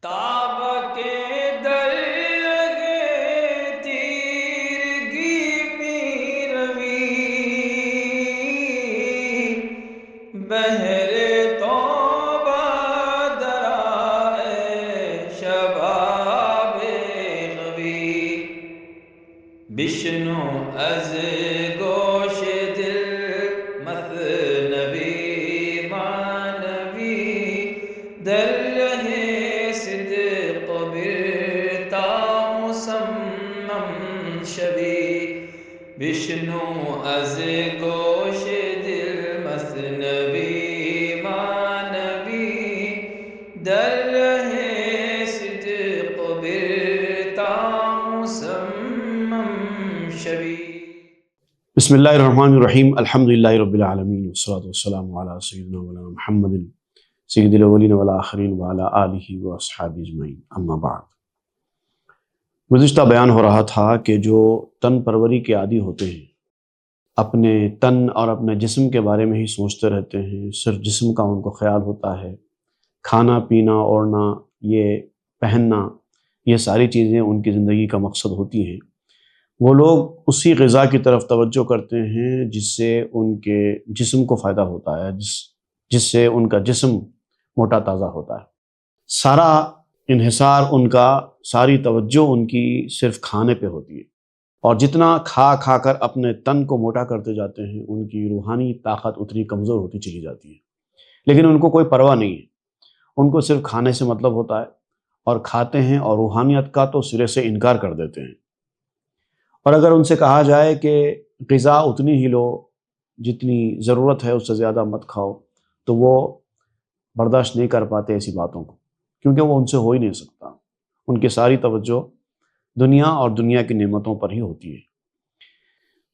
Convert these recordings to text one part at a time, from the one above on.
تاب کے در لگے تیرگی می روی، بہر توبہ درائے شباب غوی، بشنو از گوش دل مثنوی معنوی، در رہے صدق برتا مسمم شوی، بشنو از گوش دل مثنوی معنوی، در رہے صدق برتا مسمم شوی۔ بسم اللہ الرحمن الرحیم، الحمدللہ رب العالمین، والصلاة والسلام علی سیدنا مولانا محمد سید الاولین والآخرین وعلی آلہ واصحابہ اجمعین، اما بعد۔ گزشتہ بیان ہو رہا تھا کہ جو تن پروری کے عادی ہوتے ہیں، اپنے تن اور اپنے جسم کے بارے میں ہی سوچتے رہتے ہیں، صرف جسم کا ان کو خیال ہوتا ہے، کھانا پینا اوڑھنا، یہ پہننا، یہ ساری چیزیں ان کی زندگی کا مقصد ہوتی ہیں، وہ لوگ اسی غذا کی طرف توجہ کرتے ہیں جس سے ان کے جسم کو فائدہ ہوتا ہے، جس سے ان کا جسم موٹا تازہ ہوتا ہے۔ سارا انحصار ان کا، ساری توجہ ان کی صرف کھانے پہ ہوتی ہے، اور جتنا کھا کر اپنے تن کو موٹا کرتے جاتے ہیں، ان کی روحانی طاقت اتنی کمزور ہوتی چلی جاتی ہے۔ لیکن ان کو کوئی پرواہ نہیں ہے، ان کو صرف کھانے سے مطلب ہوتا ہے، اور کھاتے ہیں اور روحانیت کا تو سرے سے انکار کر دیتے ہیں۔ اور اگر ان سے کہا جائے کہ غذا اتنی ہی لو جتنی ضرورت ہے، اس سے زیادہ مت کھاؤ، تو وہ برداشت نہیں کر پاتے ایسی باتوں کو، کیونکہ وہ ان سے ہو ہی نہیں سکتا۔ ان کی ساری توجہ دنیا اور دنیا کی نعمتوں پر ہی ہوتی ہے۔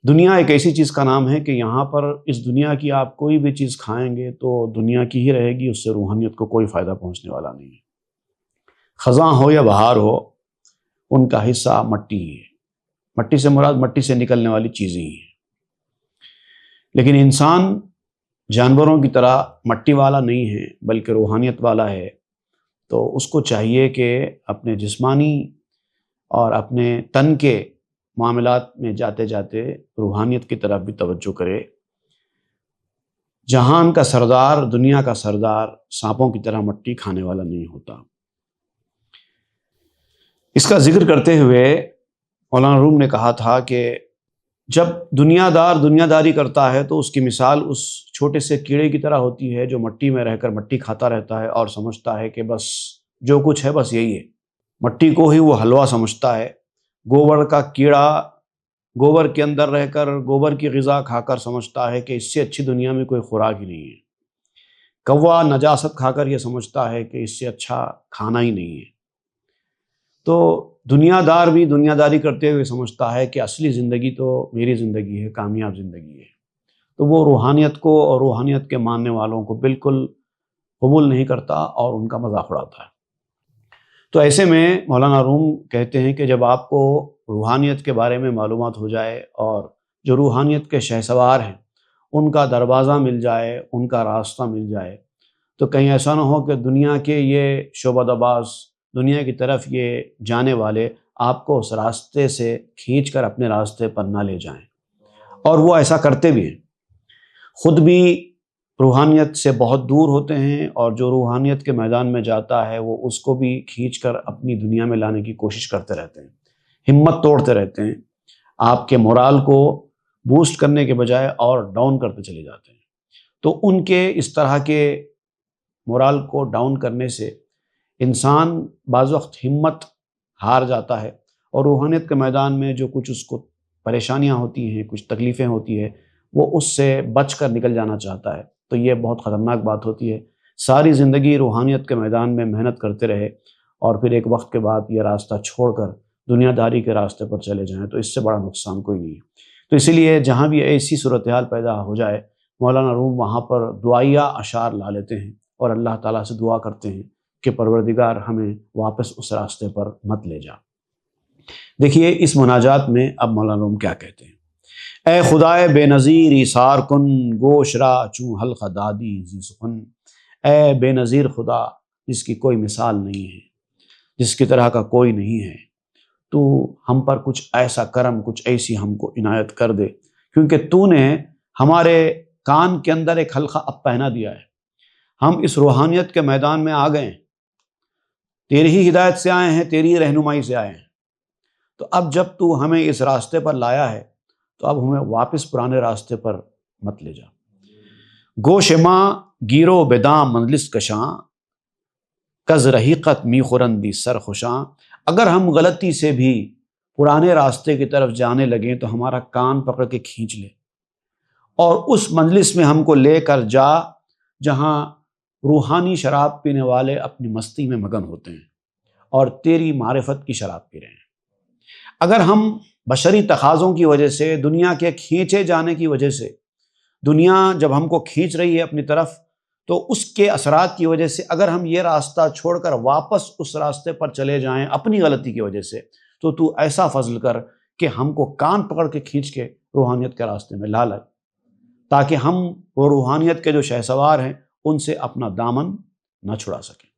دنیا ایک ایسی چیز کا نام ہے کہ یہاں پر اس دنیا کی آپ کوئی بھی چیز کھائیں گے تو دنیا کی ہی رہے گی، اس سے روحانیت کو کوئی فائدہ پہنچنے والا نہیں ہے۔ خزاں ہو یا بہار ہو، ان کا حصہ مٹی ہی ہے۔ مٹی سے مراد مٹی سے نکلنے والی چیزیں ہی ہیں۔ لیکن انسان جانوروں کی طرح مٹی والا نہیں ہے، بلکہ روحانیت والا ہے، تو اس کو چاہیے کہ اپنے جسمانی اور اپنے تن کے معاملات میں جاتے جاتے روحانیت کی طرف بھی توجہ کرے۔ جہان کا سردار، دنیا کا سردار، سانپوں کی طرح مٹی کھانے والا نہیں ہوتا۔ اس کا ذکر کرتے ہوئے مولانا روم نے کہا تھا کہ جب دنیا دار دنیا داری کرتا ہے تو اس کی مثال اس چھوٹے سے کیڑے کی طرح ہوتی ہے جو مٹی میں رہ کر مٹی کھاتا رہتا ہے اور سمجھتا ہے کہ بس جو کچھ ہے بس یہی ہے۔ مٹی کو ہی وہ حلوہ سمجھتا ہے۔ گوبر کا کیڑا گوبر کے اندر رہ کر گوبر کی غذا کھا کر سمجھتا ہے کہ اس سے اچھی دنیا میں کوئی خوراک ہی نہیں ہے۔ کوا نجاست کھا کر یہ سمجھتا ہے کہ اس سے اچھا کھانا ہی نہیں ہے۔ تو دنیا دار بھی دنیا داری کرتے ہوئے سمجھتا ہے کہ اصلی زندگی تو میری زندگی ہے، کامیاب زندگی ہے۔ تو وہ روحانیت کو اور روحانیت کے ماننے والوں کو بالکل قبول نہیں کرتا اور ان کا مذاق اڑاتا ہے۔ تو ایسے میں مولانا روم کہتے ہیں کہ جب آپ کو روحانیت کے بارے میں معلومات ہو جائے اور جو روحانیت کے شہسوار ہیں ان کا دروازہ مل جائے، ان کا راستہ مل جائے، تو کہیں ایسا نہ ہو کہ دنیا کے یہ شعبہ دباز، دنیا کی طرف یہ جانے والے آپ کو اس راستے سے کھینچ کر اپنے راستے پر نہ لے جائیں۔ اور وہ ایسا کرتے بھی ہیں، خود بھی روحانیت سے بہت دور ہوتے ہیں، اور جو روحانیت کے میدان میں جاتا ہے وہ اس کو بھی کھینچ کر اپنی دنیا میں لانے کی کوشش کرتے رہتے ہیں، ہمت توڑتے رہتے ہیں، آپ کے مورال کو بوسٹ کرنے کے بجائے اور ڈاؤن کرتے چلے جاتے ہیں۔ تو ان کے اس طرح کے مورال کو ڈاؤن کرنے سے انسان بعض وقت ہمت ہار جاتا ہے، اور روحانیت کے میدان میں جو کچھ اس کو پریشانیاں ہوتی ہیں، کچھ تکلیفیں ہوتی ہیں، وہ اس سے بچ کر نکل جانا چاہتا ہے۔ تو یہ بہت خطرناک بات ہوتی ہے۔ ساری زندگی روحانیت کے میدان میں محنت کرتے رہے اور پھر ایک وقت کے بعد یہ راستہ چھوڑ کر دنیا داری کے راستے پر چلے جائیں تو اس سے بڑا نقصان کوئی نہیں ہے۔ تو اسی لیے جہاں بھی ایسی صورتحال پیدا ہو جائے، مولانا روم وہاں پر دعائیہ اشعار لا لیتے ہیں اور اللہ تعالیٰ سے دعا کرتے ہیں کہ پروردگار ہمیں واپس اس راستے پر مت لے جا۔ دیکھیے اس مناجات میں اب مولانا روم کیا کہتے ہیں۔ اے خدائے بے نظیر ایثار کن، گوش را چوں حلقہ دادی زی سخن۔ اے بے نظیر خدا جس کی کوئی مثال نہیں ہے، جس کی طرح کا کوئی نہیں ہے، تو ہم پر کچھ ایسا کرم، کچھ ایسی ہم کو عنایت کر دے، کیونکہ تو نے ہمارے کان کے اندر ایک حلقہ اب پہنا دیا ہے، ہم اس روحانیت کے میدان میں آ گئے ہیں، تیری ہی ہدایت سے آئے ہیں، تیری ہی رہنمائی سے آئے ہیں، تو اب جب تو ہمیں اس راستے پر لایا ہے تو اب ہمیں واپس پرانے راستے پر مت لے جا۔ گوش ماں گیرو بدام مجلس کشاں، کز رحیقت می خورندی سر خوشاں۔ اگر ہم غلطی سے بھی پرانے راستے کی طرف جانے لگیں تو ہمارا کان پکڑ کے کھینچ لے اور اس مجلس میں ہم کو لے کر جا جہاں روحانی شراب پینے والے اپنی مستی میں مگن ہوتے ہیں اور تیری معرفت کی شراب پی رہے ہیں۔ اگر ہم بشری تقاضوں کی وجہ سے، دنیا کے کھینچے جانے کی وجہ سے، دنیا جب ہم کو کھینچ رہی ہے اپنی طرف، تو اس کے اثرات کی وجہ سے اگر ہم یہ راستہ چھوڑ کر واپس اس راستے پر چلے جائیں اپنی غلطی کی وجہ سے، تو ایسا فضل کر کہ ہم کو کان پکڑ کے کھینچ کے روحانیت کے راستے میں لا لے، تاکہ ہم وہ روحانیت کے جو شہسوار ہیں ان سے اپنا دامن نہ چھڑا سکیں۔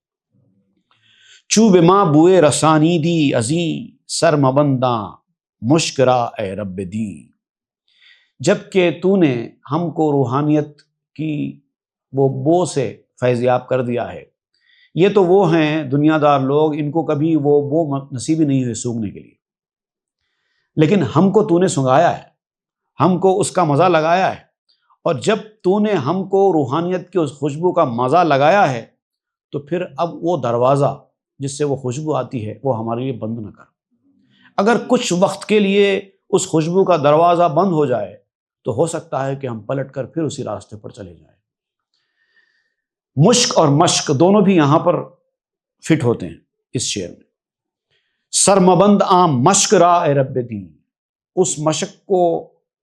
چوب ماں بوئے رسانی دی ازیں، سر مبنداں مشکرا اے رب دی۔ جبکہ تو نے ہم کو روحانیت کی وہ بو سے فیضیاب کر دیا ہے۔ یہ تو وہ ہیں دنیا دار لوگ، ان کو کبھی وہ بو نصیب ہی نہیں ہوئے سونگھنے کے لیے، لیکن ہم کو تو نے سنگایا ہے، ہم کو اس کا مزہ لگایا ہے، اور جب تو نے ہم کو روحانیت کی اس خوشبو کا مزہ لگایا ہے تو پھر اب وہ دروازہ جس سے وہ خوشبو آتی ہے وہ ہمارے لیے بند نہ کر۔ اگر کچھ وقت کے لیے اس خوشبو کا دروازہ بند ہو جائے تو ہو سکتا ہے کہ ہم پلٹ کر پھر اسی راستے پر چلے جائیں۔ مشک اور مشک دونوں بھی یہاں پر فٹ ہوتے ہیں اس شعر میں۔ سر مبند عام مشک را اے رب دی، اس مشک کو،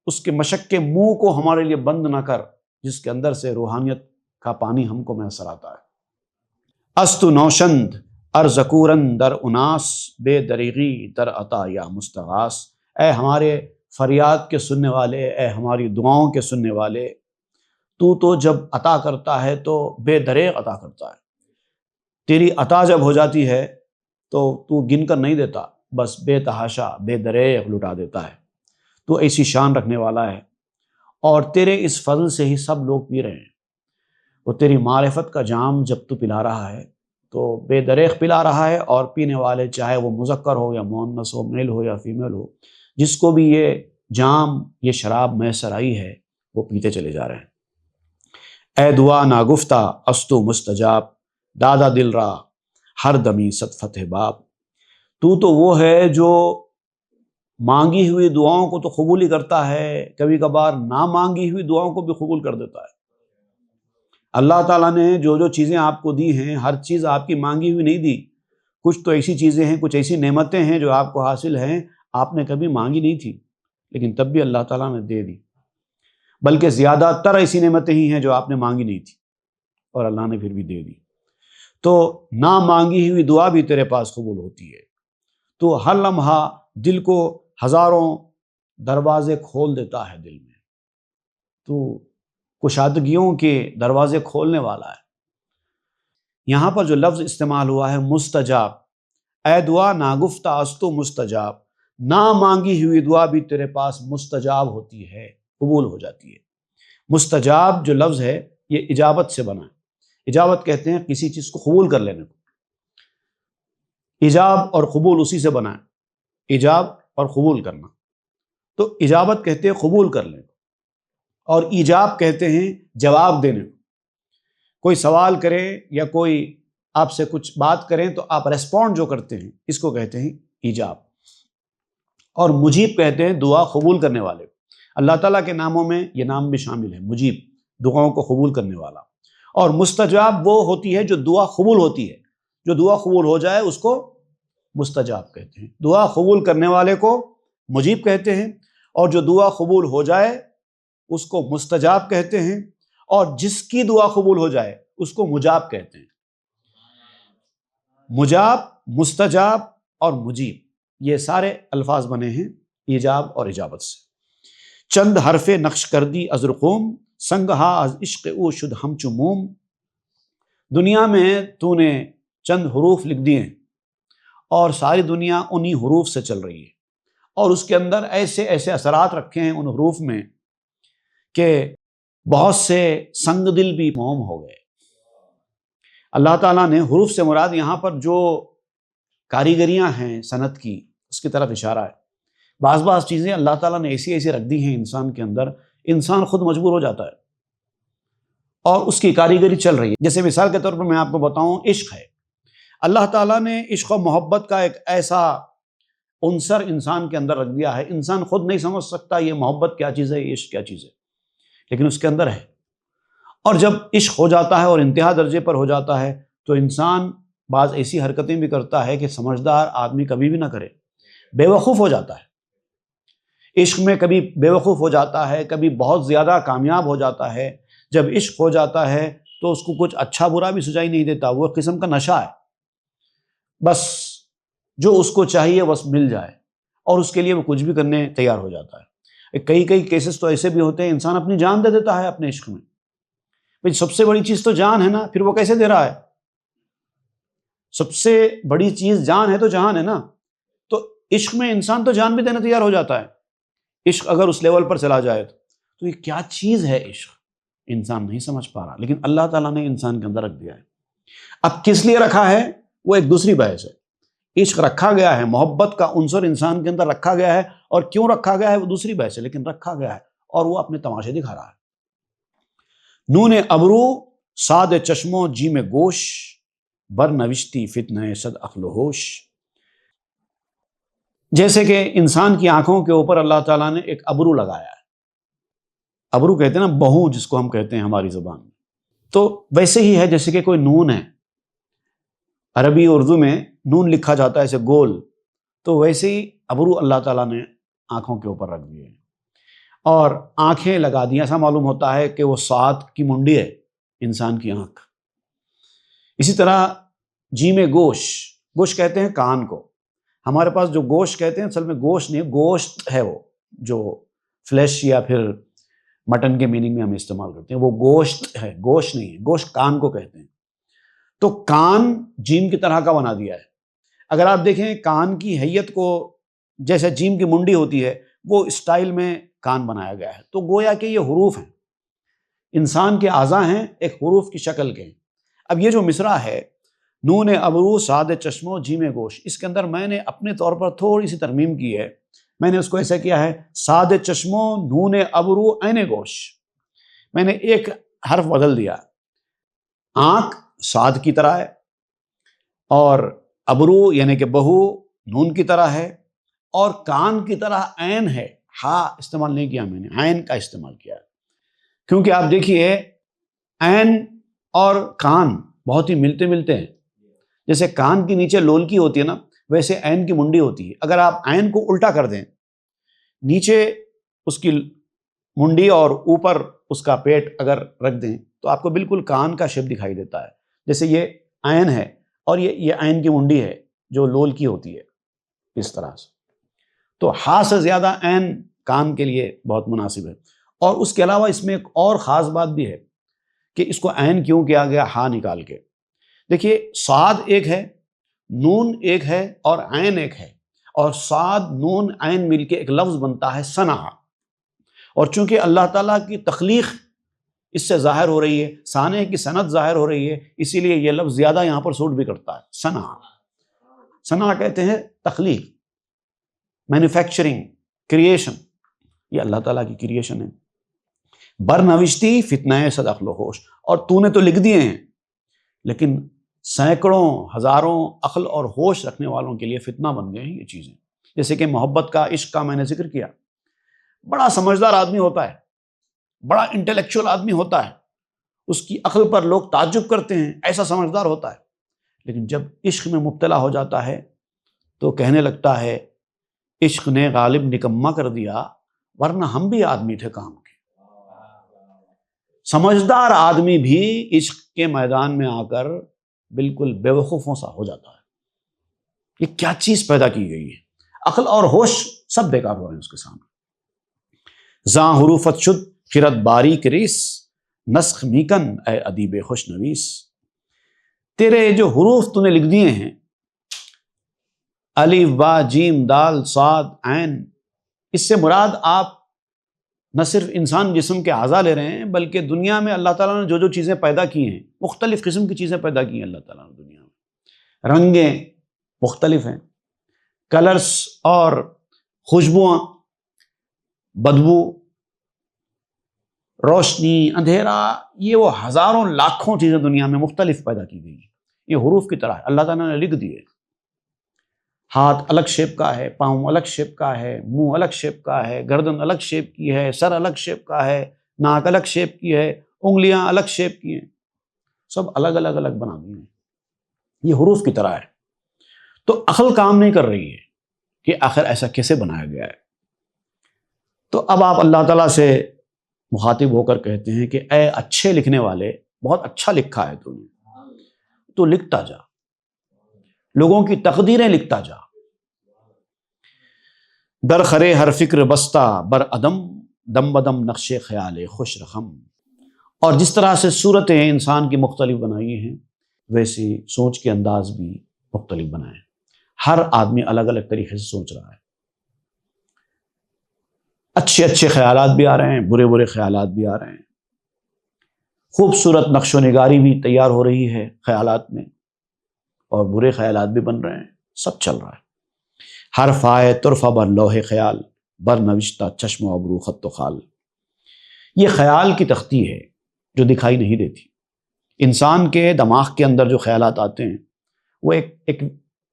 اس کے مشک کے منہ کو ہمارے لیے بند نہ کر جس کے اندر سے روحانیت کا پانی ہم کو میسر آتا ہے۔ استو نوشند ارزکورن در اناس، بے دریغی در عطا یا مستغاث۔ اے ہمارے فریاد کے سننے والے، اے ہماری دعاؤں کے سننے والے، تو جب عطا کرتا ہے تو بے دریغ عطا کرتا ہے۔ تیری عطا جب ہو جاتی ہے تو گن کر نہیں دیتا، بس بے تحاشا بے دریغ لٹا دیتا ہے۔ تو ایسی شان رکھنے والا ہے، اور تیرے اس فضل سے ہی سب لوگ پی رہے ہیں۔ وہ تیری معرفت کا جام جب تو پلا رہا ہے تو بے دریغ پلا رہا ہے، اور پینے والے چاہے وہ مذکر ہو یا مؤنث ہو، میل ہو یا فیمیل ہو، جس کو بھی یہ جام، یہ شراب میسر آئی ہے، وہ پیتے چلے جا رہے ہیں۔ اے دعا ناگفتہ استو مستجاب، دادا دل را ہر دمی صد فتح باب۔ تو وہ ہے جو مانگی ہوئی دعاؤں کو تو قبول ہی کرتا ہے، کبھی کبھار نہ مانگی ہوئی دعاؤں کو بھی قبول کر دیتا ہے۔ اللہ تعالیٰ نے جو چیزیں آپ کو دی ہیں، ہر چیز آپ کی مانگی ہوئی نہیں دی، کچھ تو ایسی چیزیں ہیں، کچھ ایسی نعمتیں ہیں جو آپ کو حاصل ہیں، آپ نے کبھی مانگی نہیں تھی، لیکن تب بھی اللہ تعالیٰ نے دے دی، بلکہ زیادہ تر ایسی نعمتیں ہی ہیں جو آپ نے مانگی نہیں تھی اور اللہ نے پھر بھی دے دی۔ تو نہ مانگی ہوئی دعا بھی تیرے پاس قبول ہوتی ہے۔ تو ہر لمحہ دل کو ہزاروں دروازے کھول دیتا ہے دل میں، تو کشادگیوں کے دروازے کھولنے والا ہے۔ یہاں پر جو لفظ استعمال ہوا ہے مستجاب، اے دعا ناگفتہ استو مستجاب، نہ مانگی ہوئی دعا بھی تیرے پاس مستجاب ہوتی ہے، قبول ہو جاتی ہے۔ مستجاب جو لفظ ہے یہ اجابت سے بنا ہے۔ اجابت کہتے ہیں کسی چیز کو قبول کر لینے کو، ایجاب اور قبول اسی سے بنا ہے، ایجاب اور قبول کرنا۔ تو اجابت کہتے ہیں قبول کر لینے کو، اور ایجاب کہتے ہیں جواب دینے کو۔ کوئی سوال کرے یا کوئی آپ سے کچھ بات کریں تو آپ ریسپونڈ جو کرتے ہیں، اس کو کہتے ہیں ایجاب۔ اور مجیب کہتے ہیں دعا قبول کرنے والے کو۔ اللہ تعالیٰ کے ناموں میں یہ نام بھی شامل ہے، مجیب، دعاؤں کو قبول کرنے والا۔ اور مستجاب وہ ہوتی ہے جو دعا قبول ہوتی ہے، جو دعا قبول ہو جائے اس کو مستجاب کہتے ہیں۔ دعا قبول کرنے والے کو مجیب کہتے ہیں، اور جو دعا قبول ہو جائے اس کو مستجاب کہتے ہیں، اور جس کی دعا قبول ہو جائے اس کو مجاب کہتے ہیں۔ مجاب، مستجاب اور مجیب، یہ سارے الفاظ بنے ہیں ایجاب اور اجابت سے۔ چند حرف نقش کردی از رقوم، سنگہا از عشق او شد ہمچو موم۔ دنیا میں تو نے چند حروف لکھ دیے ہیں اور ساری دنیا انہی حروف سے چل رہی ہے، اور اس کے اندر ایسے ایسے اثرات رکھے ہیں ان حروف میں کہ بہت سے سنگ دل بھی موم ہو گئے۔ اللہ تعالیٰ نے حروف سے مراد یہاں پر جو کاریگریاں ہیں صنعت کی، اس کی طرف اشارہ ہے۔ بعض چیزیں اللہ تعالیٰ نے ایسی ایسی رکھ دی ہیں انسان کے اندر، انسان خود مجبور ہو جاتا ہے اور اس کی کاریگری چل رہی ہے۔ جیسے مثال کے طور پر میں آپ کو بتاؤں، عشق ہے، اللہ تعالیٰ نے عشق و محبت کا ایک ایسا عنصر انسان کے اندر رکھ دیا ہے، انسان خود نہیں سمجھ سکتا یہ محبت کیا چیز ہے، یہ عشق کیا چیز ہے، لیکن اس کے اندر ہے۔ اور جب عشق ہو جاتا ہے اور انتہا درجے پر ہو جاتا ہے تو انسان بعض ایسی حرکتیں بھی کرتا ہے کہ سمجھدار آدمی کبھی بھی نہ کرے، بے وقوف ہو جاتا ہے۔ عشق میں کبھی بے وقوف ہو جاتا ہے، کبھی بہت زیادہ کامیاب ہو جاتا ہے۔ جب عشق ہو جاتا ہے تو اس کو کچھ اچھا برا بھی سجائی نہیں دیتا، وہ ایک قسم کا نشہ ہے، بس جو اس کو چاہیے بس مل جائے، اور اس کے لیے وہ کچھ بھی کرنے تیار ہو جاتا ہے۔ کئی کیسز تو ایسے بھی ہوتے ہیں، انسان اپنی جان دے دیتا ہے اپنے عشق میں۔ بھئی سب سے بڑی چیز تو جان ہے نا، پھر وہ کیسے دے رہا ہے؟ سب سے بڑی چیز جان ہے تو جہان ہے نا، تو عشق میں انسان تو جان بھی دینے تیار ہو جاتا ہے۔ عشق اگر اس لیول پر چلا جائے تو یہ کیا چیز ہے عشق، انسان نہیں سمجھ پا رہا، لیکن اللہ تعالیٰ نے انسان کے اندر رکھ دیا ہے۔ اب کس لیے رکھا ہے وہ ایک دوسری بحث ہے۔ عشق رکھا گیا ہے، محبت کا عنصر انسان کے اندر رکھا گیا ہے، اور کیوں رکھا گیا ہے وہ دوسری بحث ہے، لیکن رکھا گیا ہے اور وہ اپنے تماشے دکھا رہا ہے۔ نون ابرو صاد چشموں جیم گوش، بر نوشتی فتنہ صد عقل و ہوش۔ جیسے کہ انسان کی آنکھوں کے اوپر اللہ تعالیٰ نے ایک ابرو لگایا ہے، ابرو کہتے ہیں نا، بہو جس کو ہم کہتے ہیں ہماری زبان میں، تو ویسے ہی ہے جیسے کہ کوئی نون ہے، عربی اردو میں نون لکھا جاتا ہے ایسے گول، تو ویسے ہی ابرو اللہ تعالیٰ نے آنکھوں کے اوپر رکھ دیے اور آنکھیں لگا دی۔ ایسا معلوم ہوتا ہے کہ وہ 7 کی منڈی ہے انسان کی آنکھ۔ اسی طرح جیم گوش، گوش کہتے ہیں کان کو، ہمارے پاس جو گوشت کہتے ہیں اصل میں گوشت نہیں، گوشت ہے، وہ جو فلیش یا پھر مٹن کے میننگ میں ہم استعمال کرتے ہیں، وہ گوشت ہے، گوشت نہیں ہے، گوشت کان کو کہتے ہیں۔ تو کان جیم کی طرح کا بنا دیا ہے۔ اگر آپ دیکھیں کان کی حیت کو، جیسے جیم کی منڈی ہوتی ہے وہ اسٹائل میں کان بنایا گیا ہے، تو گویا کہ یہ حروف ہیں، انسان کے اعضاء ہیں، ایک حروف کی شکل کے ہیں۔ اب یہ جو مصرع ہے، نون ابرو صاد چشموں جیم گوش، اس کے اندر میں نے اپنے طور پر تھوڑی سی ترمیم کی ہے، میں نے اس کو ایسا کیا ہے، صاد چشموں نون ابرو عین گوش، میں نے ایک حرف بدل دیا۔ آنکھ صاد کی طرح ہے، اور ابرو یعنی کہ بہو نون کی طرح ہے، اور کان کی طرح عین ہے، ہا استعمال نہیں کیا میں نے، عین کا استعمال کیا ہے، کیونکہ آپ دیکھیے عین اور کان بہت ہی ملتے ہیں۔ جیسے کان کی نیچے لولکی ہوتی ہے نا، ویسے عین کی منڈی ہوتی ہے۔ اگر آپ عین کو الٹا کر دیں، نیچے اس کی منڈی اور اوپر اس کا پیٹ اگر رکھ دیں تو آپ کو بالکل کان کا شیپ دکھائی دیتا ہے، جیسے یہ عین ہے اور یہ عین کی منڈی ہے جو لول کی ہوتی ہے، اس طرح سے۔ تو ہا سے زیادہ عین کان کے لیے بہت مناسب ہے۔ اور اس کے علاوہ اس میں ایک اور خاص بات بھی ہے کہ اس کو عین کیوں کیا گیا ہا نکال کے۔ دیکھیے صاد ایک ہے، نون ایک ہے اور عین ایک ہے، اور صاد نون عین مل کے ایک لفظ بنتا ہے صنع، اور چونکہ اللہ تعالیٰ کی تخلیق اس سے ظاہر ہو رہی ہے، صانع کی صنعت ظاہر ہو رہی ہے، اسی لیے یہ لفظ زیادہ یہاں پر سوٹ بھی کرتا ہے۔ صنع، صنع کہتے ہیں تخلیق، مینوفیکچرنگ، کریشن، یہ اللہ تعالیٰ کی کریشن ہے۔ بر نوشتی فتنہ صد عقل و ہوش، اور تو نے تو لکھ دیے ہیں لیکن سینکڑوں ہزاروں عقل اور ہوش رکھنے والوں کے لیے فتنہ بن گئے ہیں یہ چیزیں۔ جیسے کہ محبت کا، عشق کا میں نے ذکر کیا، بڑا سمجھدار آدمی ہوتا ہے، بڑا انٹلیکچوئل آدمی ہوتا ہے، اس کی عقل پر لوگ تعجب کرتے ہیں، ایسا سمجھدار ہوتا ہے، لیکن جب عشق میں مبتلا ہو جاتا ہے تو کہنے لگتا ہے عشق نے غالب نکما کر دیا، ورنہ ہم بھی آدمی تھے کام کے۔ سمجھدار آدمی بھی عشق کے میدان میں آ کر بالکل بے وقوفوں سا ہو جاتا ہے۔ یہ کیا چیز پیدا کی گئی ہے، عقل اور ہوش سب بیکار ہو رہے ہیں اس کے سامنے۔ زاں حروفت شد خرد باریک ریس، نسخ میکن اے ادیب خوش نویس۔ تیرے جو حروف تو نے لکھ دیے ہیں الف با جیم دال صاد عین، اس سے مراد آپ نہ صرف انسان جسم کے اعضاء لے رہے ہیں، بلکہ دنیا میں اللہ تعالیٰ نے جو جو چیزیں پیدا کی ہیں، مختلف قسم کی چیزیں پیدا کی ہیں اللہ تعالیٰ نے دنیا میں، رنگیں مختلف ہیں، کلرز اور خوشبوئیں، بدبو، روشنی، اندھیرا، یہ وہ ہزاروں لاکھوں چیزیں دنیا میں مختلف پیدا کی گئی ہیں۔ یہ حروف کی طرح اللہ تعالیٰ نے لکھ دیے، ہاتھ الگ شیپ کا ہے، پاؤں الگ شیپ کا ہے، منہ الگ شیپ کا ہے، گردن الگ شیپ کی ہے، سر الگ شیپ کا ہے، ناک الگ شیپ کی ہے، انگلیاں الگ شیپ کی ہیں، سب الگ الگ الگ بنا دی ہیں۔ یہ حروف کی طرح ہے۔ تو عقل کام نہیں کر رہی ہے کہ آخر ایسا کیسے بنایا گیا ہے۔ تو اب آپ اللہ تعالیٰ سے مخاطب ہو کر کہتے ہیں کہ اے اچھے لکھنے والے، بہت اچھا لکھا ہے تو نے، تو لکھتا جا، لوگوں کی تقدیریں لکھتا جا، در خرے ہر فکر بستہ بر عدم، دم بدم نقش خیال خوش رقم۔ اور جس طرح سے صورتیں انسان کی مختلف بنائی ہیں، ویسی سوچ کے انداز بھی مختلف بنائے ہیں۔ ہر آدمی الگ الگ طریقے سے سوچ رہا ہے، اچھے اچھے خیالات بھی آ رہے ہیں، برے برے خیالات بھی آ رہے ہیں، خوبصورت نقش و نگاری بھی تیار ہو رہی ہے خیالات میں، اور برے خیالات بھی بن رہے ہیں، سب چل رہا ہے۔ ہر فائے طرفہ بر لوح خیال، بر نوشتہ چشم و ابرو خط و خال۔ یہ خیال کی تختی ہے جو دکھائی نہیں دیتی۔ انسان کے دماغ کے اندر جو خیالات آتے ہیں وہ ایک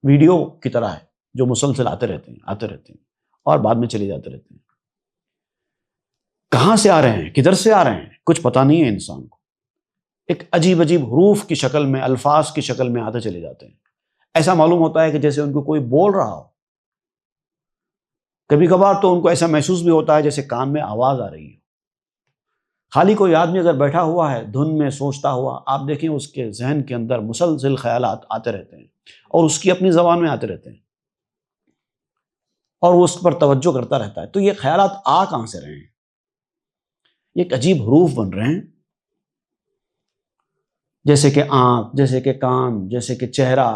ویڈیو کی طرح ہے جو مسلسل آتے رہتے ہیں اور بعد میں چلے جاتے رہتے ہیں۔ کہاں سے آ رہے ہیں، کدھر سے آ رہے ہیں، کچھ پتہ نہیں ہے انسان کو۔ ایک عجیب عجیب حروف کی شکل میں، الفاظ کی شکل میں آتے چلے جاتے ہیں۔ ایسا معلوم ہوتا ہے کہ جیسے ان کو کوئی بول رہا ہو۔ کبھی کبھار تو ان کو ایسا محسوس بھی ہوتا ہے جیسے کان میں آواز آ رہی ہو۔ خالی کوئی آدمی اگر بیٹھا ہوا ہے دھن میں سوچتا ہوا، آپ دیکھیں اس کے ذہن کے اندر مسلسل خیالات آتے رہتے ہیں، اور اس کی اپنی زبان میں آتے رہتے ہیں، اور وہ اس پر توجہ کرتا رہتا ہے۔ تو یہ خیالات آ کہاں سے رہے ہیں؟ یہ ایک عجیب حروف بن رہے ہیں، جیسے کہ آنکھ، جیسے کہ کان، جیسے کہ چہرہ،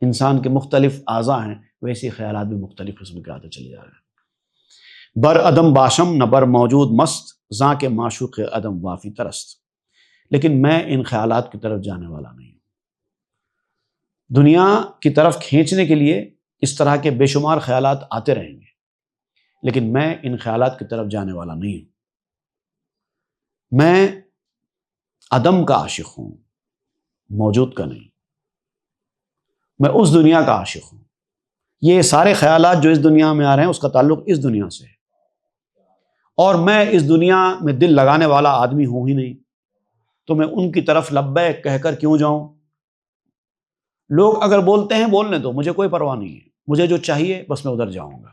انسان کے مختلف اعضاء ہیں، ویسے خیالات بھی مختلف قسم کے آتے چلے جا رہے ہیں۔ بر عدم باشم نہ بر موجود مست، زاں کے معشوق عدم وافی ترست۔ لیکن میں ان خیالات کی طرف جانے والا نہیں ہوں۔ دنیا کی طرف کھینچنے کے لیے اس طرح کے بے شمار خیالات آتے رہیں گے، لیکن میں ان خیالات کی طرف جانے والا نہیں ہوں۔ میں عدم کا عاشق ہوں، موجود کا نہیں۔ میں اس دنیا کا عاشق ہوں۔ یہ سارے خیالات جو اس دنیا میں آ رہے ہیں اس کا تعلق اس دنیا سے ہے، اور میں اس دنیا میں دل لگانے والا آدمی ہوں ہی نہیں، تو میں ان کی طرف لبیک کہہ کر کیوں جاؤں؟ لوگ اگر بولتے ہیں بولنے دو، مجھے کوئی پرواہ نہیں ہے، مجھے جو چاہیے بس میں ادھر جاؤں گا۔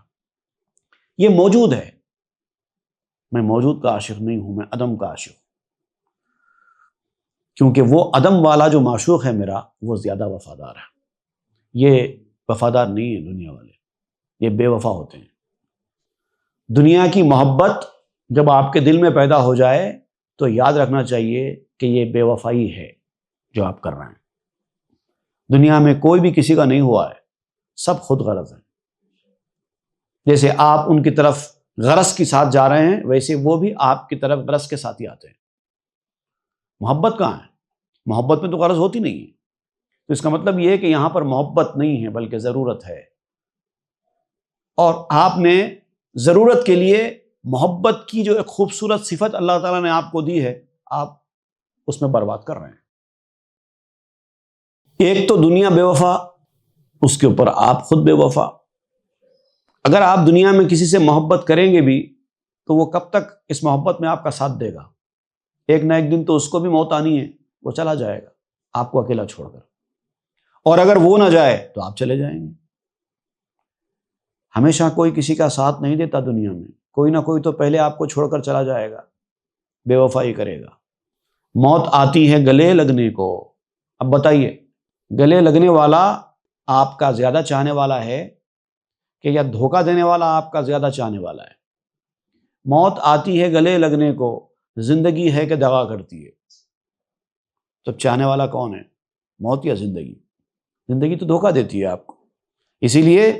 یہ موجود ہے، میں موجود کا عاشق نہیں ہوں، میں عدم کا عاشق ہوں، کیونکہ وہ عدم والا جو معشوق ہے میرا وہ زیادہ وفادار ہے۔ یہ وفادار نہیں ہے دنیا والے، یہ بے وفا ہوتے ہیں۔ دنیا کی محبت جب آپ کے دل میں پیدا ہو جائے تو یاد رکھنا چاہیے کہ یہ بے وفائی ہے جو آپ کر رہے ہیں۔ دنیا میں کوئی بھی کسی کا نہیں ہوا ہے، سب خود غرض ہے۔ جیسے آپ ان کی طرف غرض کے ساتھ جا رہے ہیں، ویسے وہ بھی آپ کی طرف غرض کے ساتھ ہی آتے ہیں۔ محبت کہاں ہے؟ محبت میں تو غرض ہوتی نہیں ہے، تو اس کا مطلب یہ ہے کہ یہاں پر محبت نہیں ہے بلکہ ضرورت ہے، اور آپ نے ضرورت کے لیے محبت کی جو ایک خوبصورت صفت اللہ تعالیٰ نے آپ کو دی ہے، آپ اس میں برباد کر رہے ہیں۔ ایک تو دنیا بے وفا، اس کے اوپر آپ خود بے وفا۔ اگر آپ دنیا میں کسی سے محبت کریں گے بھی تو وہ کب تک اس محبت میں آپ کا ساتھ دے گا؟ ایک نہ ایک دن تو اس کو بھی موت آنی ہے، وہ چلا جائے گا آپ کو اکیلا چھوڑ کر، اور اگر وہ نہ جائے تو آپ چلے جائیں گے۔ ہمیشہ کوئی کسی کا ساتھ نہیں دیتا دنیا میں، کوئی نہ کوئی تو پہلے آپ کو چھوڑ کر چلا جائے گا، بے وفائی کرے گا۔ موت آتی ہے گلے لگنے کو۔ اب بتائیے، گلے لگنے والا آپ کا زیادہ چاہنے والا ہے کہ یا دھوکہ دینے والا آپ کا زیادہ چاہنے والا ہے؟ موت آتی ہے گلے لگنے کو، زندگی ہے کہ دغا کرتی ہے۔ تو چاہنے والا کون ہے، موت یا زندگی؟ زندگی تو دھوکہ دیتی ہے آپ کو، اسی لیے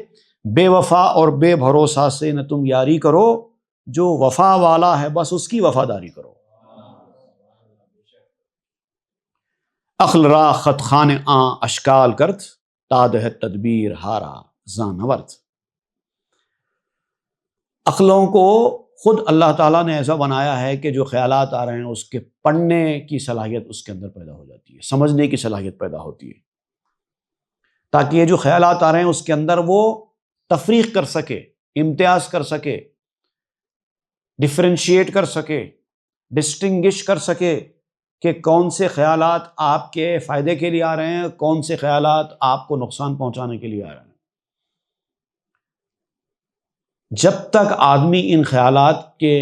بے وفا اور بے بھروسہ سے نہ تم یاری کرو، جو وفا والا ہے بس اس کی وفاداری کرو۔ عقل را خط خان آں اشکال کرت، تادہ تدبیر ہارا زانورت۔ عقلوں کو خود اللہ تعالیٰ نے ایسا بنایا ہے کہ جو خیالات آ رہے ہیں اس کے پڑھنے کی صلاحیت اس کے اندر پیدا ہو جاتی ہے، سمجھنے کی صلاحیت پیدا ہوتی ہے، تاکہ یہ جو خیالات آ رہے ہیں اس کے اندر وہ تفریق کر سکے، امتیاز کر سکے، ڈفرینشیٹ کر سکے، ڈسٹنگش کر سکے کہ کون سے خیالات آپ کے فائدے کے لیے آ رہے ہیں، کون سے خیالات آپ کو نقصان پہنچانے کے لیے آ رہے ہیں۔ جب تک آدمی ان خیالات کے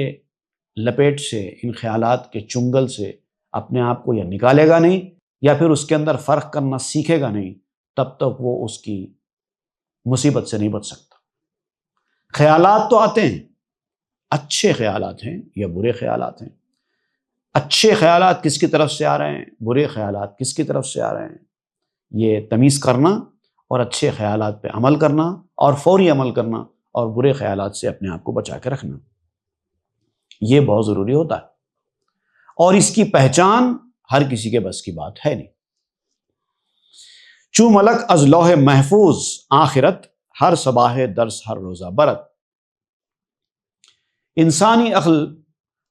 لپیٹ سے، ان خیالات کے چنگل سے اپنے آپ کو یا نکالے گا نہیں یا پھر اس کے اندر فرق کرنا سیکھے گا نہیں، تب تک وہ اس کی مصیبت سے نہیں بچ سکتا۔ خیالات تو آتے ہیں، اچھے خیالات ہیں یا برے خیالات ہیں۔ اچھے خیالات کس کی طرف سے آ رہے ہیں، برے خیالات کس کی طرف سے آ رہے ہیں، یہ تمیز کرنا اور اچھے خیالات پہ عمل کرنا اور فوری عمل کرنا اور برے خیالات سے اپنے آپ کو بچا کے رکھنا، یہ بہت ضروری ہوتا ہے، اور اس کی پہچان ہر کسی کے بس کی بات ہے نہیں۔ چو ملک از لوح محفوظ آخرت، ہر صباح درس ہر روزہ برت۔ انسانی عقل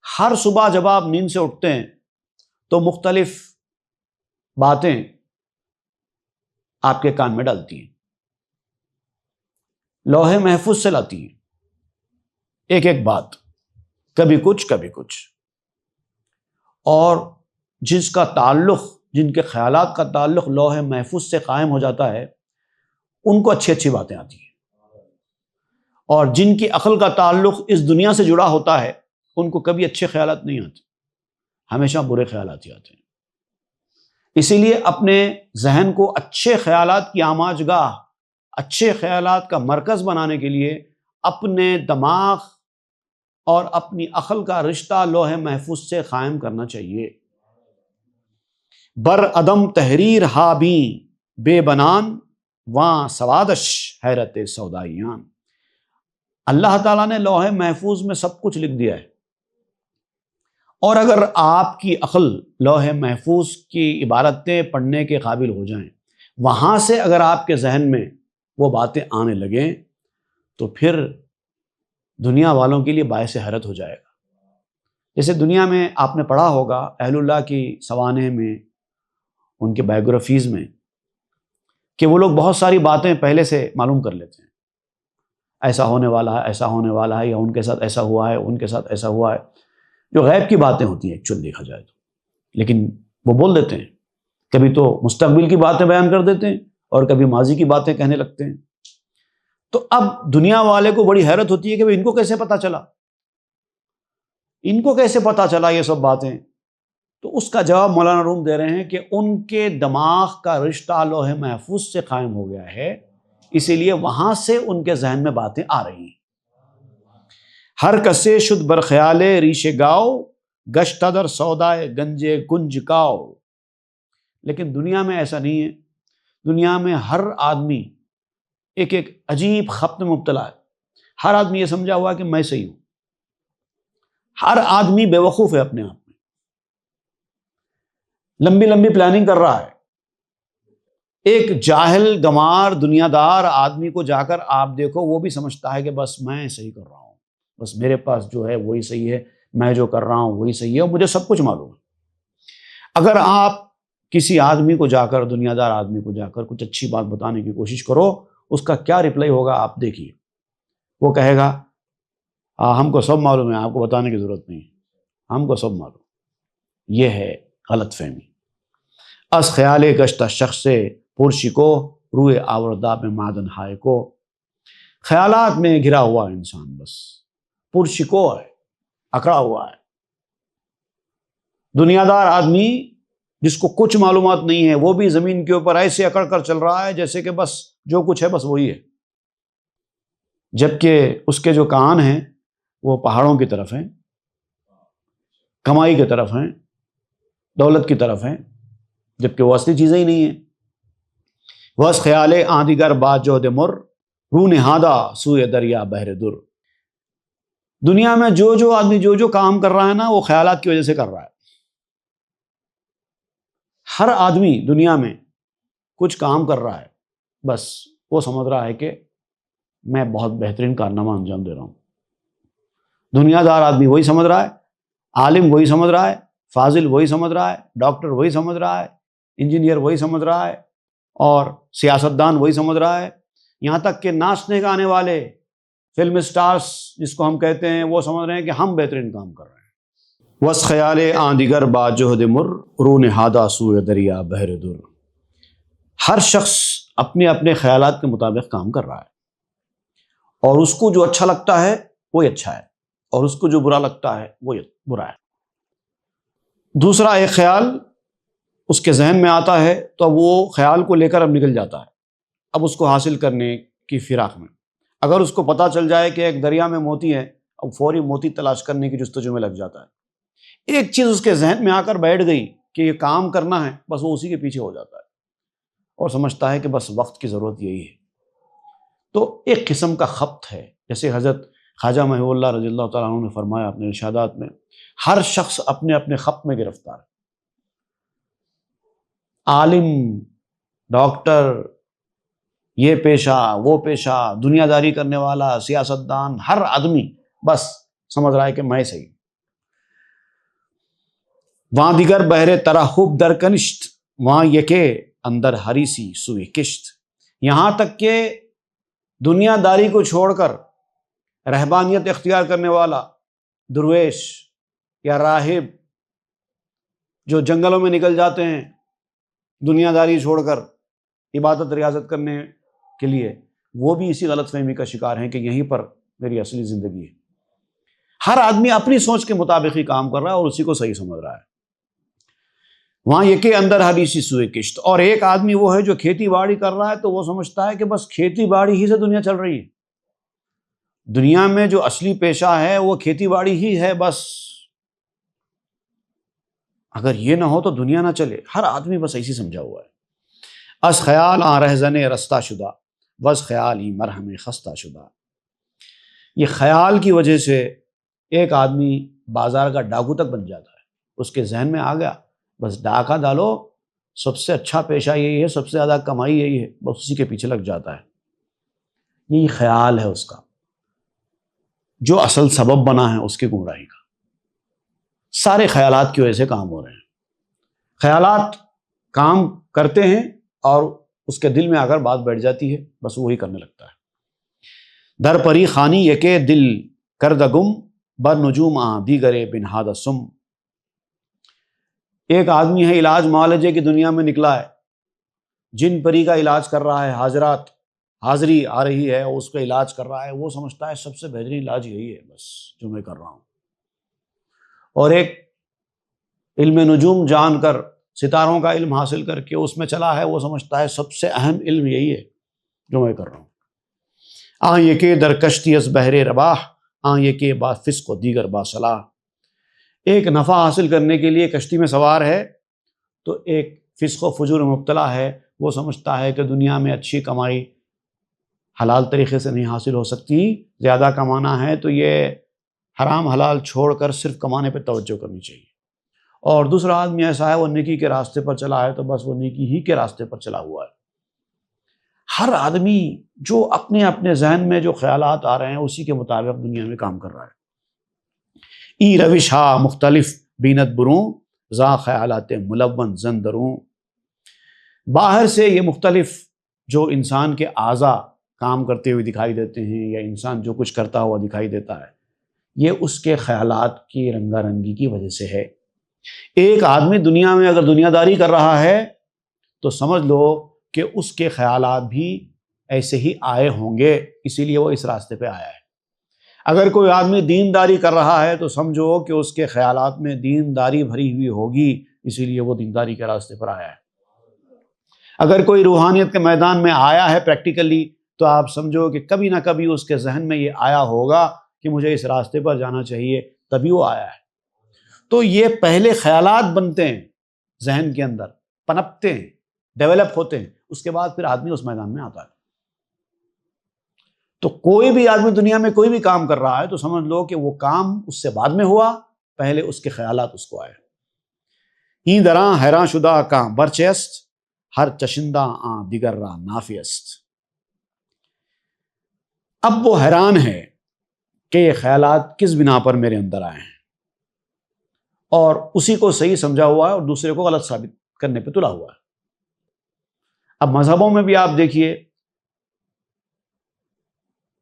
ہر صبح جب آپ نیند سے اٹھتے ہیں تو مختلف باتیں آپ کے کان میں ڈالتی ہیں، لوح محفوظ سے لاتی ہیں ایک ایک بات، کبھی کچھ کبھی کچھ، اور جس کا تعلق، جن کے خیالات کا تعلق لوح محفوظ سے قائم ہو جاتا ہے ان کو اچھی اچھی باتیں آتی ہیں، اور جن کی عقل کا تعلق اس دنیا سے جڑا ہوتا ہے ان کو کبھی اچھے خیالات نہیں آتے، ہمیشہ برے خیالات ہی آتے ہیں۔ اسی لیے اپنے ذہن کو اچھے خیالات کی آماج گاہ، اچھے خیالات کا مرکز بنانے کے لیے اپنے دماغ اور اپنی عقل کا رشتہ لوح محفوظ سے قائم کرنا چاہیے۔ بر عدم تحریر ہابیں بے بنان، واں سوادش حیرت سودائیان۔ اللہ تعالیٰ نے لوح محفوظ میں سب کچھ لکھ دیا ہے، اور اگر آپ کی عقل لوح محفوظ کی عبارتیں پڑھنے کے قابل ہو جائیں، وہاں سے اگر آپ کے ذہن میں وہ باتیں آنے لگیں تو پھر دنیا والوں کے لیے باعث حیرت ہو جائے گا۔ جیسے دنیا میں آپ نے پڑھا ہوگا اہل اللہ کی سوانح میں، ان کے بایوگرافیز میں، کہ وہ لوگ بہت ساری باتیں پہلے سے معلوم کر لیتے ہیں، ایسا ہونے والا ہے، ایسا ہونے والا ہے، یا ان کے ساتھ ایسا ہوا ہے، ان کے ساتھ ایسا ہوا ہے، جو غیب کی باتیں ہوتی ہیں ایکچوئل دیکھا جائے تو، لیکن وہ بول دیتے ہیں، کبھی تو مستقبل کی باتیں بیان کر دیتے ہیں اور کبھی ماضی کی باتیں کہنے لگتے ہیں۔ تو اب دنیا والے کو بڑی حیرت ہوتی ہے کہ ان کو کیسے پتا چلا، ان کو کیسے پتا چلا یہ سب باتیں؟ تو اس کا جواب مولانا روم دے رہے ہیں کہ ان کے دماغ کا رشتہ لوح محفوظ سے قائم ہو گیا ہے، اسی لیے وہاں سے ان کے ذہن میں باتیں آ رہی ہیں۔ ہر کسے شد بر خیال ریش گاؤ، گشت در سودائے گنجے گنج کاؤ۔ لیکن دنیا میں ایسا نہیں ہے، دنیا میں ہر آدمی ایک ایک عجیب خبط میں مبتلا ہے، ہر آدمی یہ سمجھا ہوا ہے کہ میں صحیح ہوں، ہر آدمی بے وقوف ہے اپنے آپ میں، لمبی لمبی پلاننگ کر رہا ہے۔ ایک جاہل گمار دنیا دار آدمی کو جا کر آپ دیکھو، وہ بھی سمجھتا ہے کہ بس میں صحیح کر رہا ہوں، بس میرے پاس جو ہے وہی صحیح ہے، میں جو کر رہا ہوں وہی صحیح ہے اور مجھے سب کچھ معلوم ہے۔ اگر آپ کسی آدمی کو جا کر، دنیا دار آدمی کو جا کر کچھ اچھی بات بتانے کی کوشش کرو، اس کا کیا رپلائی ہوگا آپ دیکھیے۔ وہ کہے گا ہم کو سب معلوم ہے، آپ کو بتانے کی ضرورت نہیں، ہم کو سب معلوم۔ یہ ہے غلط فہمی۔ از خیال گشتہ شخص پرشی کو، روئے آوردہ میں معدن ہائے کو۔ خیالات میں گھرا ہوا انسان بس پرشکو ہے، اکڑا ہوا ہے۔ دنیا دار آدمی جس کو کچھ معلومات نہیں ہے، وہ بھی زمین کے اوپر ایسے اکڑ کر چل رہا ہے جیسے کہ بس جو کچھ ہے بس وہی ہے، جبکہ اس کے جو کان ہیں وہ پہاڑوں کی طرف ہیں، کمائی کی طرف ہیں، دولت کی طرف ہیں، جبکہ وہ اصلی چیزیں ہی نہیں ہیں۔ وس خیال آن دیگر بات جو دے مر، رو نہادہ سوئے دریا بحر در۔ دنیا میں جو آدمی جو کام کر رہا ہے نا، وہ خیالات کی وجہ سے کر رہا ہے۔ ہر آدمی دنیا میں کچھ کام کر رہا ہے، بس وہ سمجھ رہا ہے کہ میں بہت بہترین کارنامہ انجام دے رہا ہوں۔ دنیا دار آدمی وہی سمجھ رہا ہے، عالم وہی سمجھ رہا ہے، فاضل وہی سمجھ رہا ہے، ڈاکٹر وہی سمجھ رہا ہے، انجینئر وہی سمجھ رہا ہے، اور سیاستدان وہی سمجھ رہا ہے، یہاں تک کہ ناچنے گانے والے فلم سٹارز جس کو ہم کہتے ہیں، وہ سمجھ رہے ہیں کہ ہم بہترین کام کر رہے ہیں۔ وس خیال آن دیگر با جہد مر، رو نہادہ سوئے دریا بحر در۔ ہر شخص اپنے اپنے خیالات کے مطابق کام کر رہا ہے، اور اس کو جو اچھا لگتا ہے وہی اچھا ہے، اور اس کو جو برا لگتا ہے وہ برا ہے۔ دوسرا ایک خیال اس کے ذہن میں آتا ہے تو اب وہ خیال کو لے کر اب نکل جاتا ہے، اب اس کو حاصل کرنے کی فراق میں۔ اگر اس کو پتہ چل جائے کہ ایک دریا میں موتی ہے، اب فوری موتی تلاش کرنے کی جستجو میں لگ جاتا ہے۔ ایک چیز اس کے ذہن میں آ کر بیٹھ گئی کہ یہ کام کرنا ہے، بس وہ اسی کے پیچھے ہو جاتا ہے اور سمجھتا ہے کہ بس وقت کی ضرورت یہی ہے۔ تو ایک قسم کا خبط ہے، جیسے حضرت خواجہ محی اللہ رضی اللہ تعالیٰ عنہ نے فرمایا اپنے ارشادات میں، ہر شخص اپنے اپنے خبط میں گرفتار ہے۔ عالم، ڈاکٹر، یہ پیشہ وہ پیشہ، دنیا داری کرنے والا، سیاستدان، ہر آدمی بس سمجھ رہا ہے کہ میں صحیح۔ وہاں دیگر بہرے ترا خوب در کنشت، وہاں یکے اندر ہری سی سوئی کشت۔ یہاں تک کہ دنیا داری کو چھوڑ کر رہبانیت اختیار کرنے والا درویش یا راہب جو جنگلوں میں نکل جاتے ہیں دنیا داری چھوڑ کر عبادت ریاضت کرنے کے لیے، وہ بھی اسی غلط فہمی کا شکار ہیں کہ یہیں پر میری اصلی زندگی ہے۔ ہر آدمی اپنی سوچ کے مطابق ہی کام کر رہا ہے اور اسی کو صحیح سمجھ رہا ہے۔ وہاں یکے اندر ہری سی سوئے کشت، اور ایک آدمی وہ ہے جو کھیتی باڑی کر رہا ہے تو وہ سمجھتا ہے کہ بس کھیتی باڑی ہی سے دنیا چل رہی ہے، دنیا میں جو اصلی پیشہ ہے وہ کھیتی باڑی ہی ہے، بس اگر یہ نہ ہو تو دنیا نہ چلے۔ ہر آدمی بس ایسی سمجھا ہوا ہے۔ از خیال آن رہزن رستہ شدہ، وز خیال ہی مرہم خستہ شدہ۔ یہ خیال کی وجہ سے ایک آدمی بازار کا ڈاکو تک بن جاتا ہے، اس کے ذہن میں آ گیا بس ڈاکہ ڈالو، سب سے اچھا پیشہ یہی ہے، سب سے زیادہ کمائی یہی ہے، بس اسی کے پیچھے لگ جاتا ہے۔ یہی خیال ہے اس کا، جو اصل سبب بنا ہے اس کی گمراہی کا۔ سارے خیالات کی وجہ سے کام ہو رہے ہیں۔ خیالات کام کرتے ہیں اور اس کے دل میں آ کر بات بیٹھ جاتی ہے، بس وہی کرنے لگتا ہے۔ در پری خانی یکے دل کرد گم، بر نجوم آں دیگرے بنہاد سم۔ ایک آدمی ہے علاج معالجے کی دنیا میں نکلا ہے، جن پری کا علاج کر رہا ہے، حاضری آ رہی ہے، اس کا علاج کر رہا ہے، وہ سمجھتا ہے سب سے بہترین علاج یہی ہے بس جو میں کر رہا ہوں۔ اور ایک علم نجوم جان کر، ستاروں کا علم حاصل کر کے اس میں چلا ہے، وہ سمجھتا ہے سب سے اہم علم یہی ہے جو میں کر رہا ہوں۔ آں یہ کہ در کشتی از بحر رباح، آں یہ کہ با فسق و دیگر با صلاح۔ ایک نفع حاصل کرنے کے لیے کشتی میں سوار ہے تو ایک فسق و فجور میں مبتلا ہے، وہ سمجھتا ہے کہ دنیا میں اچھی کمائی حلال طریقے سے نہیں حاصل ہو سکتی، زیادہ کمانا ہے تو یہ حرام حلال چھوڑ کر صرف کمانے پہ توجہ کرنی چاہیے۔ اور دوسرا آدمی ایسا ہے وہ نیکی کے راستے پر چلا ہے تو بس وہ نیکی ہی کے راستے پر چلا ہوا ہے۔ ہر آدمی جو اپنے اپنے ذہن میں جو خیالات آ رہے ہیں اسی کے مطابق دنیا میں کام کر رہا ہے۔ ای روش ہا مختلف بینت بروں، ذا خیالات ملون زندروں۔ باہر سے یہ مختلف جو انسان کے اعضاء کام کرتے ہوئے دکھائی دیتے ہیں یا انسان جو کچھ کرتا ہوا دکھائی دیتا ہے، یہ اس کے خیالات کی رنگا رنگی کی وجہ سے ہے۔ ایک آدمی دنیا میں اگر دنیا داری کر رہا ہے تو سمجھ لو کہ اس کے خیالات بھی ایسے ہی آئے ہوں گے، اسی لیے وہ اس راستے پہ آیا ہے۔ اگر کوئی آدمی دینداری کر رہا ہے تو سمجھو کہ اس کے خیالات میں دینداری بھری ہوئی ہوگی، اسی لیے وہ دینداری کے راستے پر آیا ہے۔ اگر کوئی روحانیت کے میدان میں آیا ہے پریکٹیکلی تو آپ سمجھو کہ کبھی نہ کبھی اس کے ذہن میں یہ آیا ہوگا کہ مجھے اس راستے پر جانا چاہیے، تبھی وہ آیا ہے۔ تو یہ پہلے خیالات بنتے ہیں، ذہن کے اندر پنپتے ہیں، ڈیولپ ہوتے ہیں، اس کے بعد پھر آدمی اس میدان میں آتا ہے۔ تو کوئی بھی آدمی دنیا میں کوئی بھی کام کر رہا ہے تو سمجھ لو کہ وہ کام اس سے بعد میں ہوا، پہلے اس کے خیالات اس کو آئے۔ این دراں حیران شدہ کاں برچست، ہر چشندہ آں دیگر را نافی است۔ اب وہ حیران ہے کہ یہ خیالات کس بنا پر میرے اندر آئے ہیں، اور اسی کو صحیح سمجھا ہوا ہے اور دوسرے کو غلط ثابت کرنے پہ تلا ہوا ہے۔ اب مذہبوں میں بھی آپ دیکھیے،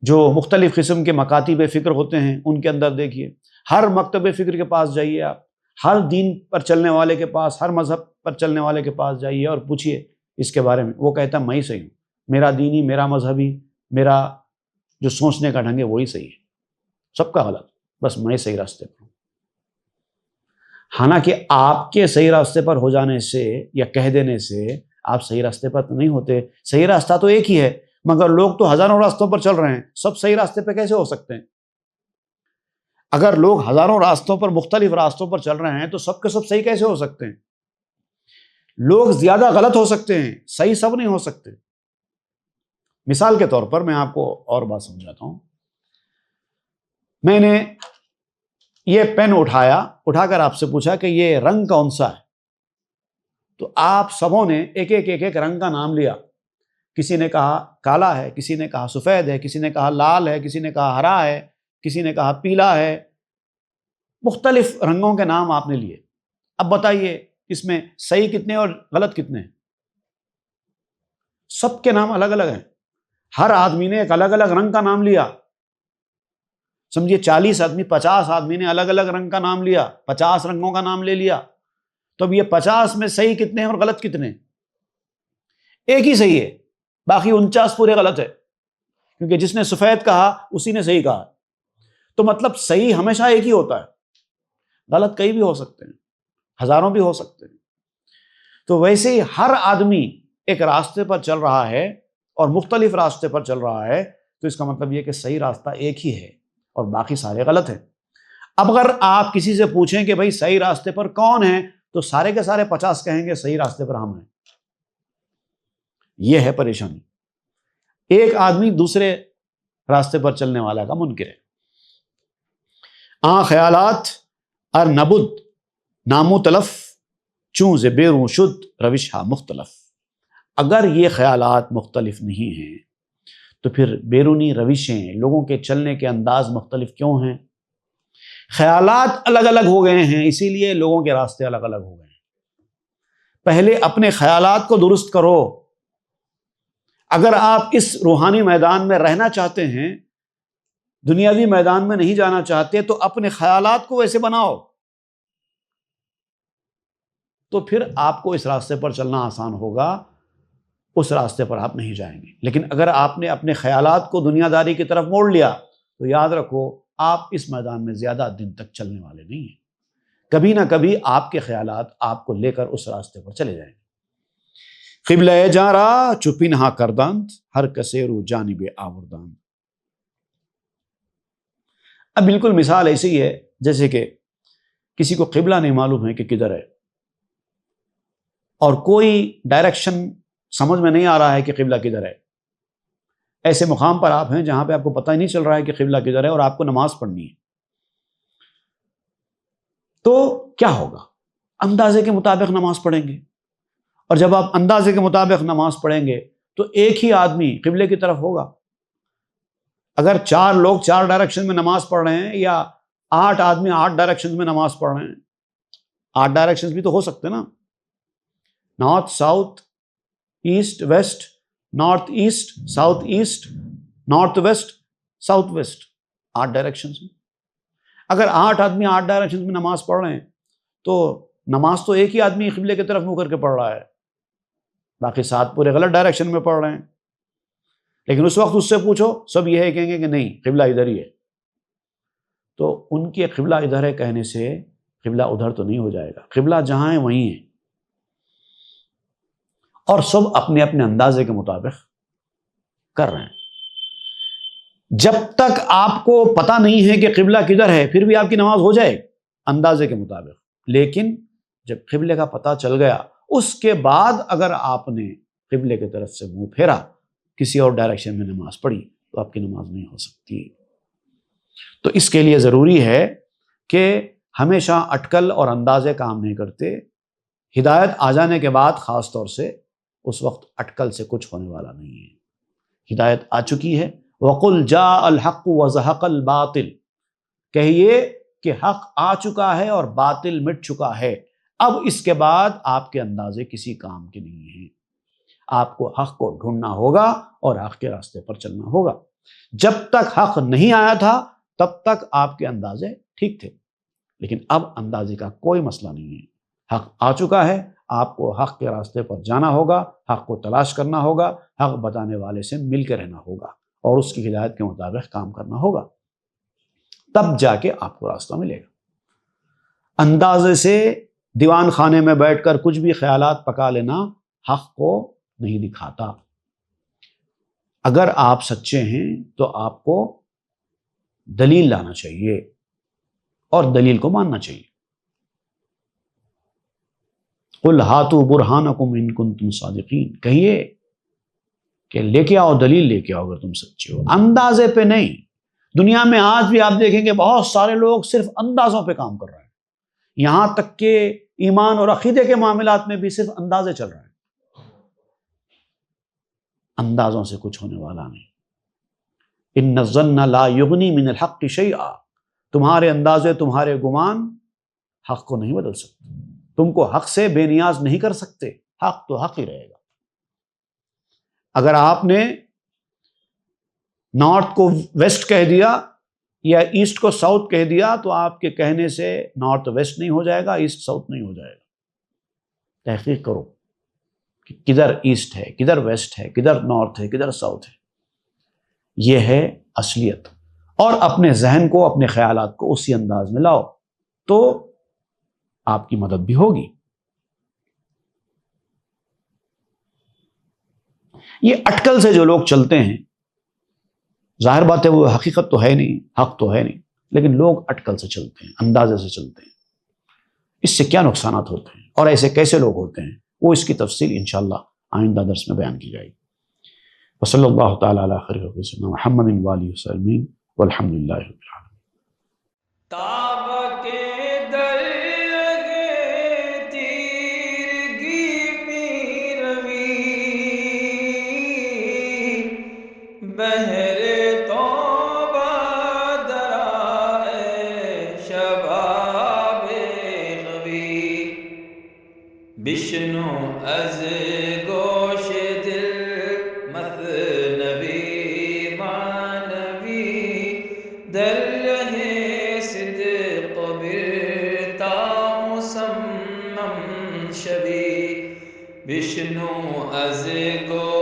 جو مختلف قسم کے مکاتب فکر ہوتے ہیں ان کے اندر دیکھیے، ہر مکتب فکر کے پاس جائیے آپ، ہر دین پر چلنے والے کے پاس، ہر مذہب پر چلنے والے کے پاس جائیے اور پوچھیے اس کے بارے میں، وہ کہتا ہے میں ہی صحیح ہوں، میرا دینی، میرا مذہبی، میرا جو سوچنے کا ڈھنگ ہے وہی صحیح ہے، سب کا غلط، بس میں صحیح راستے پر ہوں۔ حالانکہ آپ کے صحیح راستے پر ہو جانے سے یا کہہ دینے سے آپ صحیح راستے پر تو نہیں ہوتے، صحیح راستہ تو ایک ہی ہے، مگر لوگ تو ہزاروں راستوں پر چل رہے ہیں، سب صحیح راستے پہ کیسے ہو سکتے ہیں؟ اگر لوگ ہزاروں راستوں پر، مختلف راستوں پر چل رہے ہیں تو سب کے سب صحیح کیسے ہو سکتے ہیں؟ لوگ زیادہ غلط ہو سکتے ہیں، صحیح سب نہیں ہو سکتے۔ مثال کے طور پر میں آپ کو اور بات سمجھاتا ہوں۔ میں نے یہ پین اٹھا کر آپ سے پوچھا کہ یہ رنگ کون سا ہے، تو آپ سبوں نے ایک ایک رنگ کا نام لیا۔ کسی نے کہا کالا ہے، کسی نے کہا سفید ہے، کسی نے کہا لال ہے، کسی نے کہا ہرا ہے، کسی نے کہا پیلا ہے، مختلف رنگوں کے نام آپ نے لیے۔ اب بتائیے اس میں صحیح کتنے اور غلط کتنے ہیں؟ سب کے نام الگ الگ ہیں، ہر آدمی نے ایک الگ الگ رنگ کا نام لیا۔ سمجھیے 40 آدمی، 50 آدمی نے الگ الگ رنگ کا نام لیا، 50 رنگوں کا نام لے لیا، تو اب یہ 50 میں صحیح کتنے ہیں اور غلط کتنے ہیں؟ ایک ہی صحیح ہے، باقی 49 پورے غلط ہے، کیونکہ جس نے سفید کہا اسی نے صحیح کہا۔ تو مطلب صحیح ہمیشہ ایک ہی ہوتا ہے، غلط کئی بھی ہو سکتے ہیں، ہزاروں بھی ہو سکتے ہیں۔ تو ویسے ہی ہر آدمی ایک راستے پر چل رہا ہے اور مختلف راستے پر چل رہا ہے، تو اس کا مطلب یہ کہ صحیح راستہ ایک ہی ہے اور باقی سارے غلط ہیں۔ اب اگر آپ کسی سے پوچھیں کہ بھائی صحیح راستے پر کون ہیں، تو سارے کے سارے 50 کہیں گے صحیح راستے پر ہم ہیں۔ یہ ہے پریشانی، ایک آدمی دوسرے راستے پر چلنے والا کا منکر ہے۔ خیالات ار نبود نامو تلف چوں ز بیروں شد روش ہا مختلف۔ اگر یہ خیالات مختلف نہیں ہیں تو پھر بیرونی روشیں، لوگوں کے چلنے کے انداز مختلف کیوں ہیں؟ خیالات الگ الگ ہو گئے ہیں، اسی لیے لوگوں کے راستے الگ الگ ہو گئے ہیں۔ پہلے اپنے خیالات کو درست کرو۔ اگر آپ اس روحانی میدان میں رہنا چاہتے ہیں، دنیاوی میدان میں نہیں جانا چاہتے، تو اپنے خیالات کو ویسے بناؤ، تو پھر آپ کو اس راستے پر چلنا آسان ہوگا، اس راستے پر آپ نہیں جائیں گے۔ لیکن اگر آپ نے اپنے خیالات کو دنیا داری کی طرف موڑ لیا تو یاد رکھو آپ اس میدان میں زیادہ دن تک چلنے والے نہیں ہیں، کبھی نہ کبھی آپ کے خیالات آپ کو لے کر اس راستے پر چلے جائیں گے۔ قبلہ جارا چپنہا کردند ہر کسیرو جانب آوردند۔ اب بالکل مثال ایسی ہے جیسے کہ کسی کو قبلہ نہیں معلوم ہے کہ کدھر ہے، اور کوئی ڈائریکشن سمجھ میں نہیں آ رہا ہے کہ قبلہ کدھر ہے۔ ایسے مقام پر آپ ہیں جہاں پہ آپ کو پتہ ہی نہیں چل رہا ہے کہ قبلہ کدھر ہے، اور آپ کو نماز پڑھنی ہے، تو کیا ہوگا؟ اندازے کے مطابق نماز پڑھیں گے، اور جب آپ اندازے کے مطابق نماز پڑھیں گے تو ایک ہی آدمی قبلے کی طرف ہوگا۔ اگر 4 لوگ 4 ڈائریکشن میں نماز پڑھ رہے ہیں، یا 8 آدمی 8 ڈائریکشن میں نماز پڑھ رہے ہیں، 8 ڈائریکشن بھی تو ہو سکتے نا، north south east west, north east south east, north west south west, 8 directions میں۔ اگر 8 آدمی 8 ڈائریکشنز میں نماز پڑھ رہے ہیں تو نماز تو ایک ہی آدمی قبلے کی طرف منہ کر کے پڑھ رہا ہے، باقی 7 پورے غلط ڈائریکشن میں پڑھ رہے ہیں۔ لیکن اس وقت اس سے پوچھو، سب یہ کہیں گے کہ نہیں قبلہ ادھر ہی ہے، تو ان کے قبلہ ادھر ہے کہنے سے قبلہ ادھر تو نہیں ہو جائے گا، قبلہ جہاں ہے وہیں ہے، اور سب اپنے اپنے اندازے کے مطابق کر رہے ہیں۔ جب تک آپ کو پتہ نہیں ہے کہ قبلہ کدھر ہے، پھر بھی آپ کی نماز ہو جائے اندازے کے مطابق، لیکن جب قبلے کا پتہ چل گیا، اس کے بعد اگر آپ نے قبلے کی طرف سے منہ پھیرا، کسی اور ڈائریکشن میں نماز پڑھی، تو آپ کی نماز نہیں ہو سکتی۔ تو اس کے لیے ضروری ہے کہ ہمیشہ اٹکل اور اندازے کام نہیں کرتے۔ ہدایت آ جانے کے بعد خاص طور سے اس وقت اٹکل سے کچھ ہونے والا نہیں ہے۔ ہدایت آ چکی ہے، وَقُلْ جَاءَ الْحَقُّ وَزَهَقَ الْبَاطِلُ، کہیے کہ حق آ چکا ہے اور باطل مٹ چکا ہے۔ اب اس کے بعد آپ کے اندازے کسی کام کے نہیں ہیں۔ آپ کو حق کو ڈھونڈنا ہوگا اور حق کے راستے پر چلنا ہوگا۔ جب تک حق نہیں آیا تھا تب تک آپ کے اندازے ٹھیک تھے، لیکن اب اندازے کا کوئی مسئلہ نہیں ہے۔ حق آ چکا ہے، آپ کو حق کے راستے پر جانا ہوگا، حق کو تلاش کرنا ہوگا، حق بتانے والے سے مل کے رہنا ہوگا اور اس کی ہدایت کے مطابق کام کرنا ہوگا، تب جا کے آپ کو راستہ ملے گا۔ اندازے سے دیوان خانے میں بیٹھ کر کچھ بھی خیالات پکا لینا حق کو نہیں دکھاتا۔ اگر آپ سچے ہیں تو آپ کو دلیل لانا چاہیے اور دلیل کو ماننا چاہیے۔ قُلْ هَاتُوا بُرْهَانَكُمْ إِن كُنتُمْ صَادِقِينَ، کہیے کہ لے کے آؤ، دلیل لے کے آؤ اگر تم سچے ہو، اندازے پہ نہیں۔ دنیا میں آج بھی آپ دیکھیں گے بہت سارے لوگ صرف اندازوں پہ کام کر رہے ہیں، یہاں تک کہ ایمان اور عقیدے کے معاملات میں بھی صرف اندازے چل رہے ہیں۔ اندازوں سے کچھ ہونے والا نہیں۔ ان الظن لا یغنی من الحق شیئا، تمہارے اندازے، تمہارے گمان حق کو نہیں بدل سکتے، تم کو حق سے بے نیاز نہیں کر سکتے۔ حق تو حق ہی رہے گا۔ اگر آپ نے نارتھ کو ویسٹ کہہ دیا یا ایسٹ کو ساؤتھ کہہ دیا تو آپ کے کہنے سے نارتھ ویسٹ نہیں ہو جائے گا، ایسٹ ساؤتھ نہیں ہو جائے گا۔ تحقیق کرو کہ کدھر ایسٹ ہے، کدھر ویسٹ ہے، کدھر نارتھ ہے، کدھر ساؤتھ ہے۔ یہ ہے اصلیت۔ اور اپنے ذہن کو، اپنے خیالات کو اسی انداز میں لاؤ تو آپ کی مدد بھی ہوگی۔ یہ اٹکل سے جو لوگ چلتے ہیں، ظاہر بات ہے وہ حقیقت تو ہے نہیں، حق تو ہے نہیں، لیکن لوگ اٹکل سے چلتے ہیں، اندازے سے چلتے ہیں۔ اس سے کیا نقصانات ہوتے ہیں اور ایسے کیسے لوگ ہوتے ہیں، وہ اس کی تفصیل انشاءاللہ آئندہ درس میں بیان کی جائے گی۔ وصلی اللہ تعالی علی خیر خلق سیدنا محمد وآلہ وسلم والحمد للہ رب العالمین۔ تاب کے درگے تیرگی پیروی، بہر توبہ درائے شباب غوی، بشنو از گوش دل مثنوی معنوی، در رہے صدق برتا مصمم شوی، بشنو از گوش